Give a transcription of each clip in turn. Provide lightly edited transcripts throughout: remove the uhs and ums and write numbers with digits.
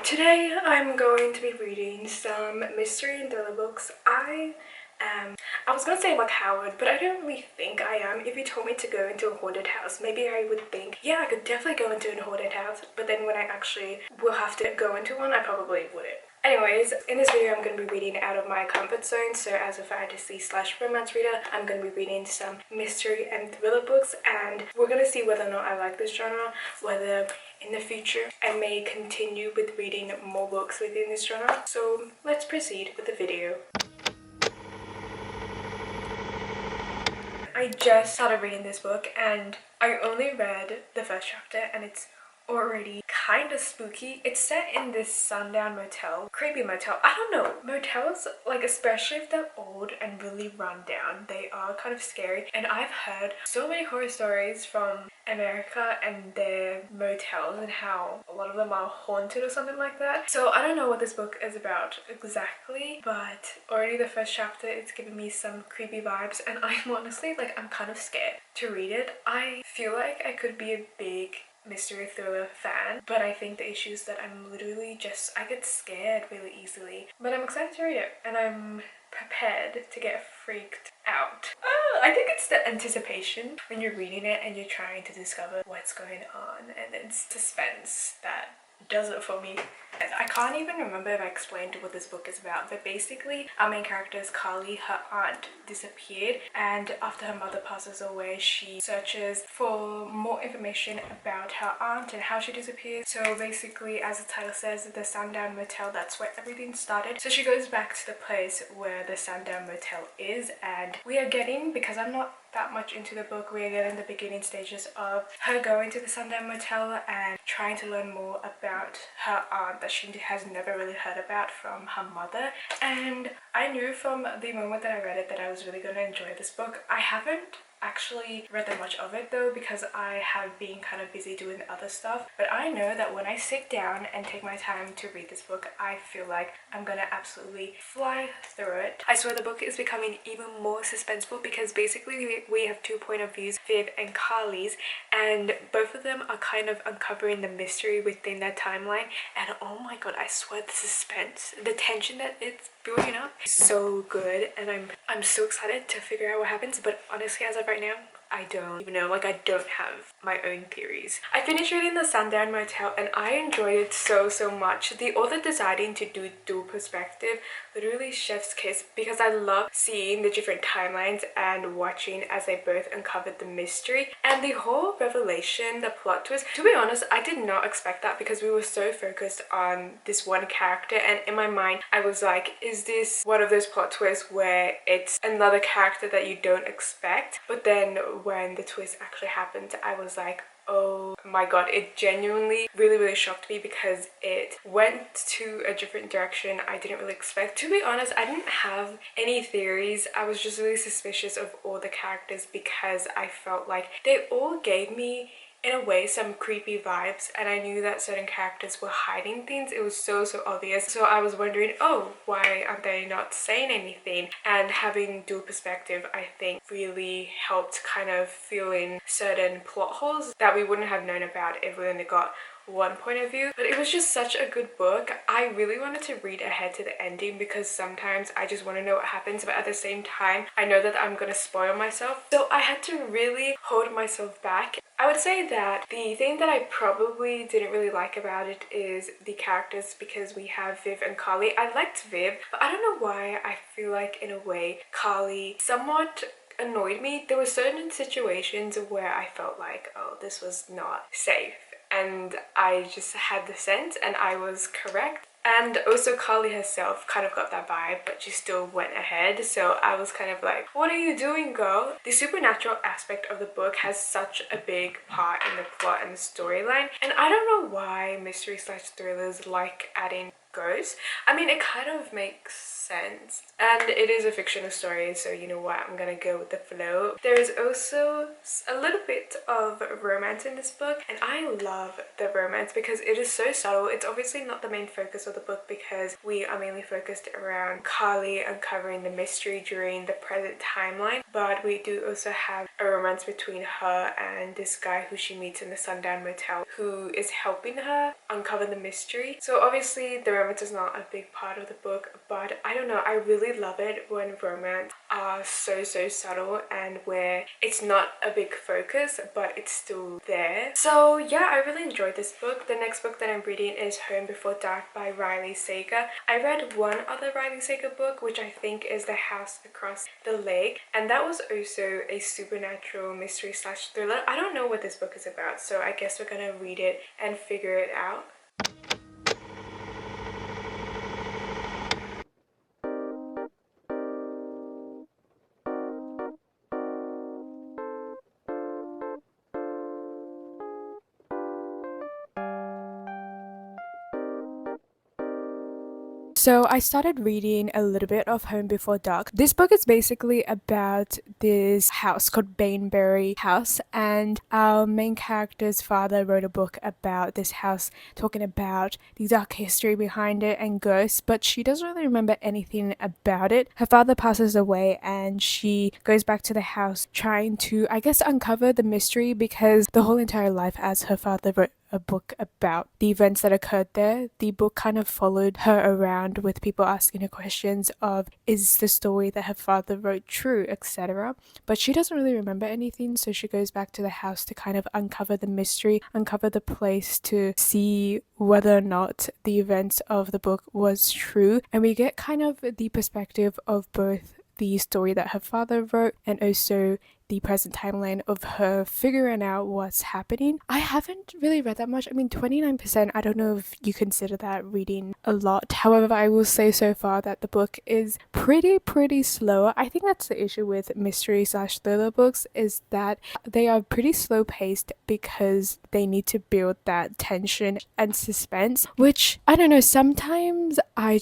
Today I'm going to be reading some mystery and thriller books. I was gonna say like Howard, but I don't really think I am. If you told me to go into a haunted house, maybe I would think, yeah, I could definitely go into a haunted house, but then when I actually will have to go into one, I probably wouldn't. Anyways, in this video I'm going to be reading out of my comfort zone. So as a fantasy/romance reader, I'm going to be reading some mystery and thriller books, and we're going to see whether or not I like this genre, whether in the future I may continue with reading more books within this genre. So let's proceed with the video. I just started reading this book and I only read the first chapter and it's already kind of spooky. It's set in this sundown motel, creepy motel. I don't know, motels, like especially if they're old and really run down, they are kind of scary. And I've heard so many horror stories from America and their motels and how a lot of them are haunted or something like that. So I don't know what this book is about exactly, but already the first chapter, it's giving me some creepy vibes, and I'm honestly like, I'm kind of scared to read it. I feel like I could be a big mystery thriller fan, but I think the issue is that I'm literally just, I get scared really easily. But I'm excited to read it and I'm prepared to get freaked out. I think it's the anticipation when you're reading it and you're trying to discover what's going on, and it's suspense that does it for me. I can't even remember if I explained what this book is about, but basically our main character is Carly. Her aunt disappeared, and after her mother passes away, she searches for more information about her aunt and how she disappeared. So basically, as the title says, the Sundown Motel, that's where everything started. So she goes back to the place where the Sundown Motel is, and we are getting, because I'm not that much into the book, we are getting the beginning stages of her going to the Sundown Motel and trying to learn more about her aunt that she has never really heard about from her mother. And I knew from the moment that I read it that I was really going to enjoy this book. I haven't actually read that much of it though, because I have been kind of busy doing other stuff, but I know that when I sit down and take my time to read this book, I feel like I'm gonna absolutely fly through it. I swear the book is becoming even more suspenseful, because basically we have two point of views, Viv and Carly's, and both of them are kind of uncovering the mystery within their timeline. And oh my god, I swear the suspense, the tension that it's building up is so good, and I'm so excited to figure out what happens. But honestly, as of right now, I don't even know, like I don't have my own theories. I finished reading the Sundown Motel and I enjoyed it so much. The author deciding to do dual perspective, literally chef's kiss, because I love seeing the different timelines and watching as they both uncovered the mystery and the whole revelation, the plot twist. To be honest, I did not expect that, because we were so focused on this one character, and in my mind I was like, is this one of those plot twists where it's another character that you don't expect? But then when the twist actually happened, I was like, oh my god, it genuinely really shocked me, because it went to a different direction I didn't really expect. To be honest, I didn't have any theories. I was just really suspicious of all the characters, because I felt like they all gave me, in a way, some creepy vibes, and I knew that certain characters were hiding things. It was so obvious. So I was wondering, oh, why aren't they not saying anything? And having dual perspective, I think, really helped kind of fill in certain plot holes that we wouldn't have known about if we only got one point of view. But it was just such a good book. I really wanted to read ahead to the ending, because sometimes I just want to know what happens, but at the same time I know that I'm gonna spoil myself, so I had to really hold myself back. I would say that the thing that I probably didn't really like about it is the characters, because we have Viv and Carly. I liked Viv, but I don't know why I feel like in a way Carly somewhat annoyed me. There were certain situations where I felt like, oh, this was not safe, and I just had the sense and I was correct. And also Carly herself kind of got that vibe, but she still went ahead. So I was kind of like, what are you doing, girl? The supernatural aspect of the book has such a big part in the plot and the storyline. And I don't know why mystery/thrillers like adding ghosts. I mean, it kind of makes sense, and it is a fictional story, so you know what, I'm gonna go with the flow. There is also a little bit of romance in this book, and I love the romance because it is so subtle. It's obviously not the main focus of of the book because we are mainly focused around Carly uncovering the mystery during the present timeline, but we do also have a romance between her and this guy who she meets in the Sundown Motel who is helping her uncover the mystery. So obviously the romance is not a big part of the book, but I don't know, I really love it when romance are so subtle and where it's not a big focus but it's still there. So yeah, I really enjoyed this book. The next book that I'm reading is Home Before Dark by 𝐦𝐮𝐬𝐬𝐤𝐢𝐬𝐻. I read one other 𝐦𝐮𝐬𝐬𝐤𝐬𝐤 book which I think is The House Across the Lake, and that was also a supernatural mystery slash thriller. I don't know what this book is about, so I guess we're gonna read it and figure it out. So I started reading a little bit of Home Before Dark. This book is basically about this house called Baneberry House, and our main character's father wrote a book about this house, talking about the dark history behind it and ghosts, but she doesn't really remember anything about it. Her father passes away and she goes back to the house trying to, I guess, uncover the mystery, because the whole entire life as her father wrote a book about the events that occurred there, the book kind of followed her around with people asking her questions of, is the story that her father wrote true, etc. But she doesn't really remember anything, so she goes back to the house to kind of uncover the mystery, uncover the place to see whether or not the events of the book was true. And we get kind of the perspective of both the story that her father wrote and also the present timeline of her figuring out what's happening. I haven't really read that much. I mean, 29%, I don't know if you consider that reading a lot. However, I will say so far that the book is pretty slow. I think that's the issue with mystery slash thriller books, is that they are pretty slow paced because they need to build that tension and suspense, which, I don't know, sometimes I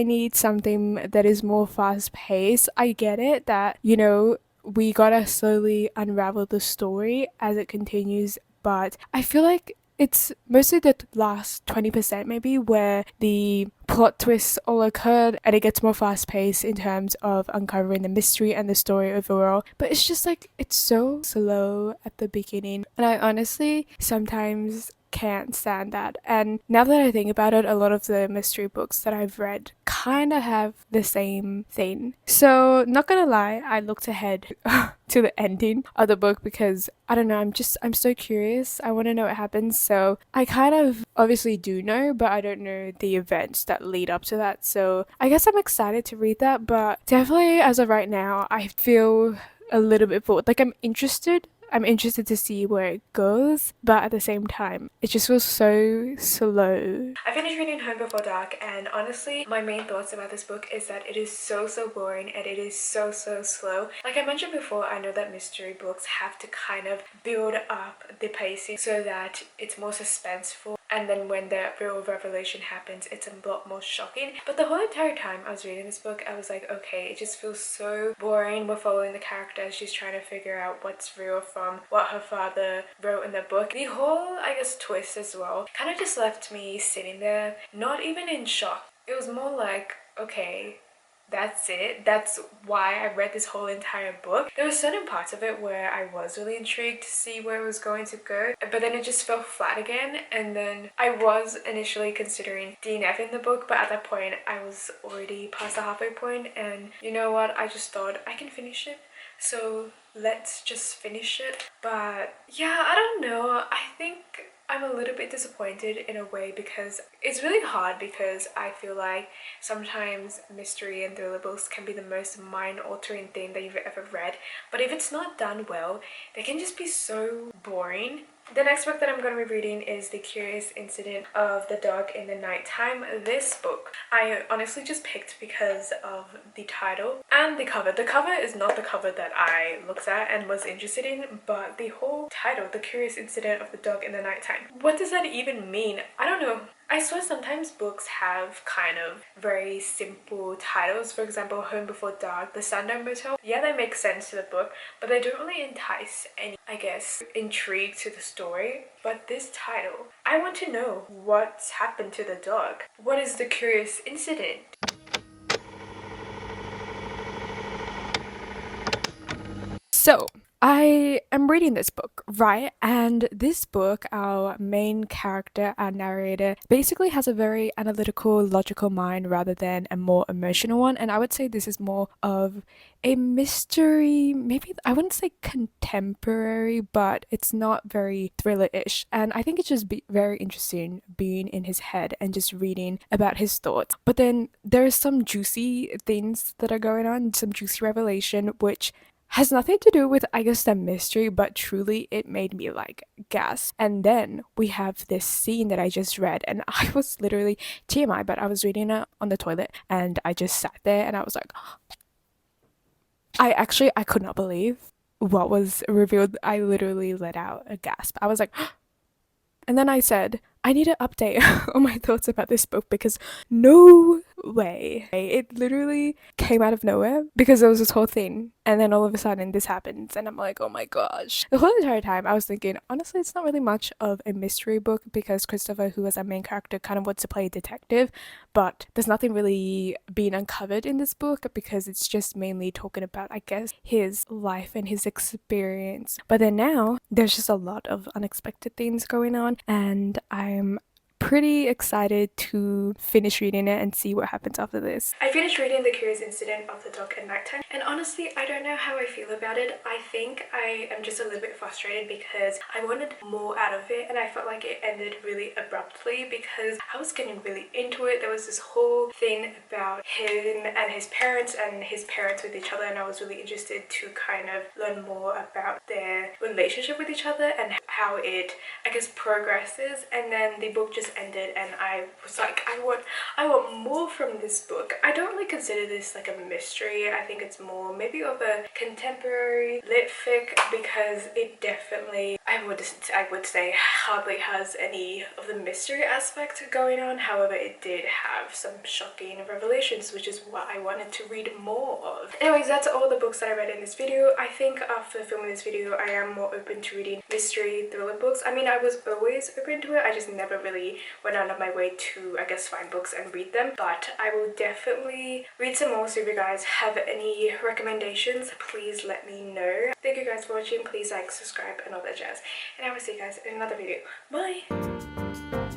need something that is more fast paced. I get it that, you know, we gotta slowly unravel the story as it continues, but I feel like it's mostly the last 20% maybe where the plot twists all occurred and it gets more fast paced in terms of uncovering the mystery and the story overall. But it's just like, it's so slow at the beginning, and I honestly sometimes can't stand that. And now that I think about it, a lot of the mystery books that I've read kind of have the same thing. So not gonna lie, I looked ahead to the ending of the book because I don't know, I'm so curious. I want to know what happens. So I kind of obviously do know, but I don't know the events that lead up to that. So I guess I'm excited to read that, but definitely as of right now, I feel a little bit bored. Like I'm interested to see where it goes, but at the same time, it just feels so slow. I finished reading Home Before Dark, and honestly, my main thoughts about this book is that it is so boring and it is so slow. Like I mentioned before, I know that mystery books have to kind of build up the pacing so that it's more suspenseful, and then when the real revelation happens, it's a lot more shocking. But the whole entire time I was reading this book, I was like, okay, it just feels so boring. We're following the character as she's trying to figure out what's real from what her father wrote in the book. The whole, I guess, twist as well kind of just left me sitting there, not even in shock. It was more like, okay, that's it. That's why I read this whole entire book. There were certain parts of it where I was really intrigued to see where it was going to go, but then it just fell flat again. And then I was initially considering DNFing the book, but at that point I was already past the halfway point, and you know what, I just thought I can finish it, so let's just finish it. But yeah, I don't know, I think I'm a little bit disappointed in a way because it's really hard, because I feel like sometimes mystery and thriller books can be the most mind-altering thing that you've ever read, but if it's not done well, they can just be so boring. The next book that I'm going to be reading is The Curious Incident of the Dog in the Nighttime. This book I honestly just picked because of the title and the cover. The cover is not the cover that I looked at and was interested in, but the whole title, The Curious Incident of the Dog in the Nighttime. What does that even mean? I don't know. I swear sometimes books have kind of very simple titles. For example, Home Before Dark, The Sundown Motel. Yeah, they make sense to the book, but they don't really entice any, I guess, intrigue to the story. But this title, I want to know what's happened to the dog. What is the curious incident? So, I am reading this book, right? And this book, our main character, our narrator, basically has a very analytical, logical mind rather than a more emotional one. And I would say this is more of a mystery, maybe I wouldn't say contemporary, but it's not very thriller-ish. And I think it's just very interesting being in his head and just reading about his thoughts. But then there's some juicy things that are going on, some juicy revelation, which has nothing to do with, I guess, the mystery, but truly it made me like gasp. And then we have this scene that I just read, and I was literally TMI, but I was reading it on the toilet and I just sat there and I was like, I could not believe what was revealed. I literally let out a gasp. I was like, and then I said, I need an update on my thoughts about this book because no way. It literally came out of nowhere because there was this whole thing and then all of a sudden this happens and I'm like, oh my gosh. The whole entire time I was thinking, honestly, it's not really much of a mystery book because Christopher, who was our main character, kind of wants to play a detective, but there's nothing really being uncovered in this book because it's just mainly talking about, I guess, his life and his experience. But then now there's just a lot of unexpected things going on and I'm pretty excited to finish reading it and see what happens after this. I finished reading The Curious Incident of the Dog at Nighttime, and honestly, I don't know how I feel about it. I think I am just a little bit frustrated because I wanted more out of it and I felt like it ended really abruptly because I was getting really into it. There was this whole thing about him and his parents with each other, and I was really interested to kind of learn more about their relationship with each other and how it, I guess, progresses. And then the book just ended and I was like, I want more from this book. I don't really consider this like a mystery. I think it's more maybe of a contemporary lit fic because it definitely, I would say, hardly has any of the mystery aspect going on. However, it did have some shocking revelations, which is what I wanted to read more of. Anyways, that's all the books that I read in this video. I think after filming this video, I am more open to reading mystery thriller books. I mean, I was always open to it. I just never really went out of my way to, I guess, find books and read them. But I will definitely read some more. So if you guys have any recommendations, please let me know. Thank you guys for watching. Please like, subscribe, and all that jazz. And I will see you guys in another video. Bye!